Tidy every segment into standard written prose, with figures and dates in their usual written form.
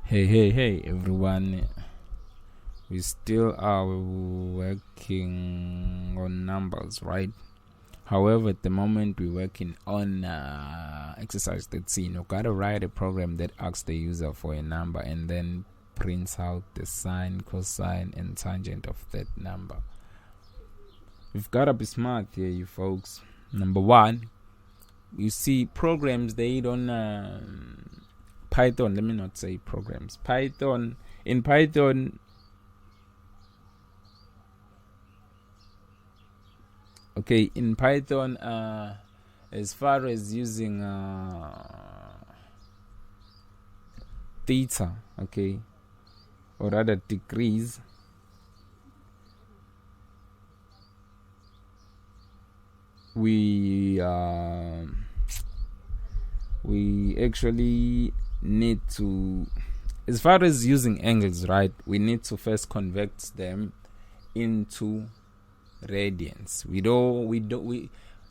Hey, everyone. We still are working on numbers, right? However, at the moment, we're working on exercise 13. You gotta write a program that asks the user for a number and then prints out the sine, cosine, and tangent of that number. We've gotta be smart here, you folks. Number one, you see, programs they don't. Python, let me not say programs. In Python, okay, in Python, as far as using theta, okay, or rather degrees, we actually need to, as far as using angles, right, we need to first convert them into radians. We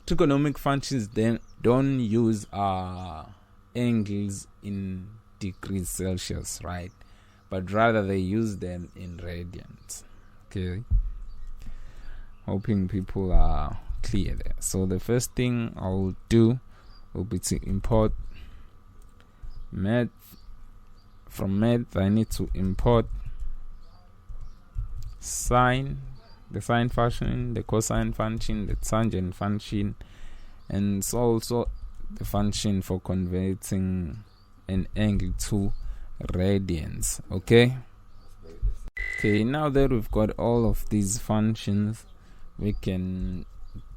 trigonomic functions then don't use angles in degrees Celsius, right, but rather they use them in radians. Okay, hoping people are clear there. So the first thing I'll do will be to import math. From math, I need to import sine, the sine function, the cosine function, the tangent function, and also the function for converting an angle to radians. Okay, now that we've got all of these functions, we can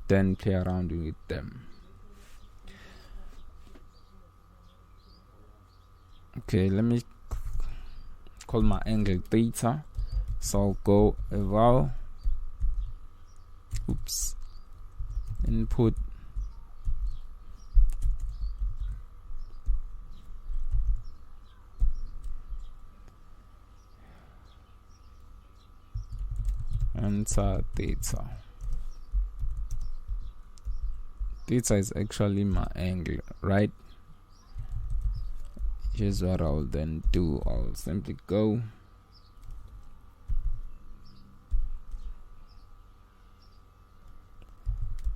then play around with them. Okay, let me call my angle theta. So I'll go eval, input enter theta. Theta is actually my angle, right? Here's what I'll then do. I'll simply go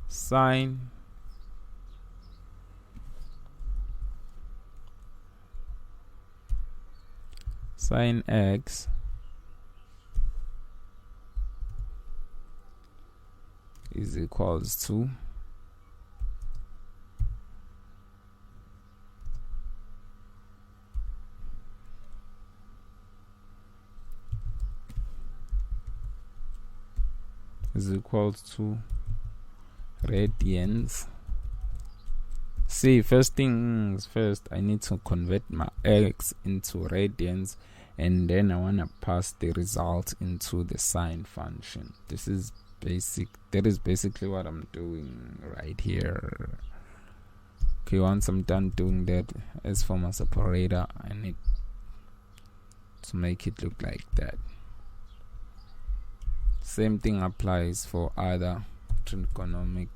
sine x is equals to radians. See, first things first, I need to convert my x into radians, and then I want to pass the result into the sine function. That is basically what I'm doing right here. Okay, once I'm done doing that, as for my separator, I need to make it look like that. Same thing applies for other trigonometric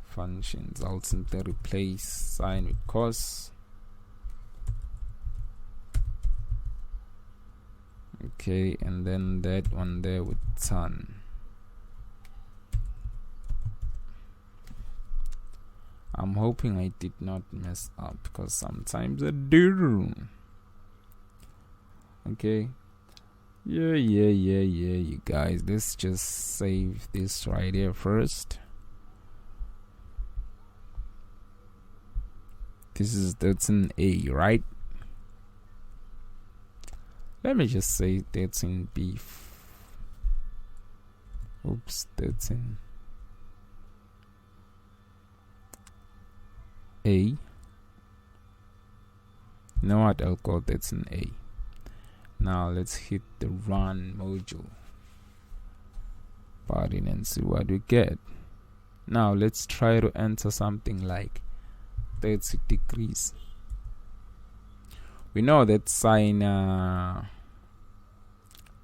functions. I'll simply replace sine with cos. Okay, and then that one there with tan. I'm hoping I did not mess up, because sometimes I do. Okay. Yeah, you guys. Let's just save this right here first. That's an A, right? Let me just say that's in B. That's in A. You know what? I'll call that's an A. Now let's hit the run module button and see what we get. Now let's try to enter something like 30 degrees. We know that sine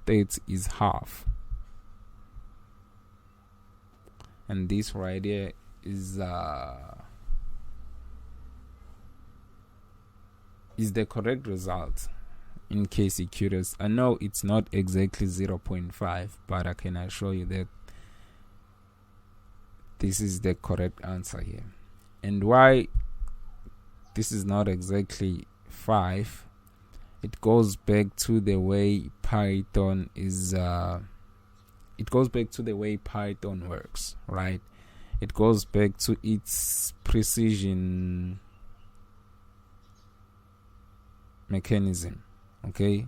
30 is half, and this right here is is the correct result. In case you're curious, I know it's not exactly 0.5, but I can assure you that this is the correct answer here. And why this is not exactly 5, it goes back to the way Python is it goes back to the way Python works, right? It goes back to its precision mechanism, okay?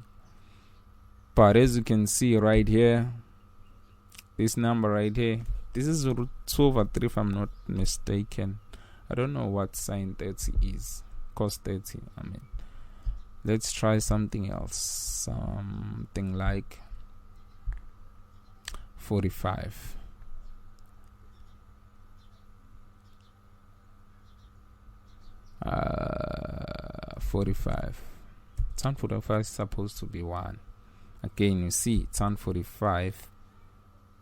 But as you can see right here, this number right here, this is root 2 over 3 if I'm not mistaken. I don't know what sine 30 is, cos 30, I mean. Let's try something else, something like 45. Uh, 45. Tan 45 is supposed to be 1. Again, you see, tan 45.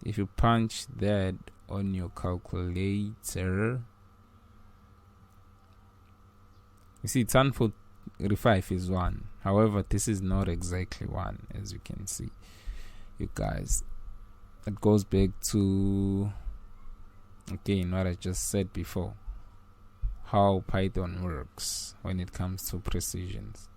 If you punch that on your calculator, you see, tan 45 is 1. However, this is not exactly 1, as you can see, you guys. It goes back to, again, what I just said before, how Python works when it comes to precisions.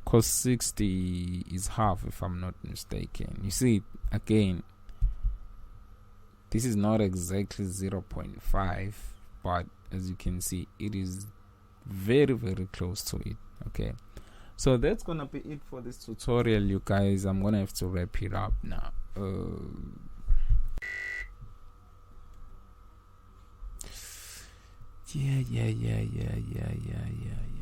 Cos 60 is half, if I'm not mistaken. You see, again, this is not exactly 0.5, but as you can see, it is very, very close to it. Okay, so that's gonna be it for this tutorial, you guys. I'm gonna have to wrap it up now. Yeah.